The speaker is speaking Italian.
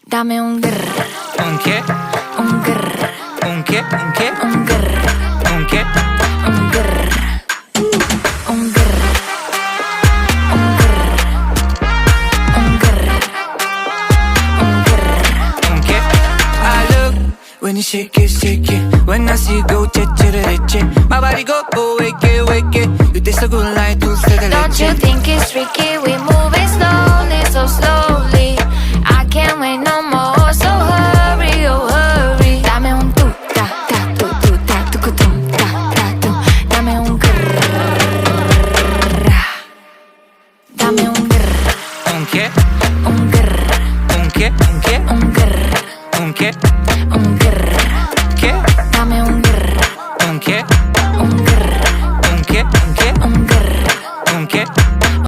Dame un grr. Un che? Un grr. Un che? Un che? Un grr. Un che? Un grr. Un grr. Un grr. Un grr. Un grr. Un che? I look when you shake it. When I see you go, che. My body go, wake it. You taste so good like dulce de Don't you leche. think it's tricky? We move it slowly, so slowly. I can't wait no more, so hurry, oh hurry. Dame un tu, ta, ta, tu, ta, tu, ta, tu. Dame un grrr. Dame un grrr. Un che? Un grrr. Un che? Un che? Un grrr.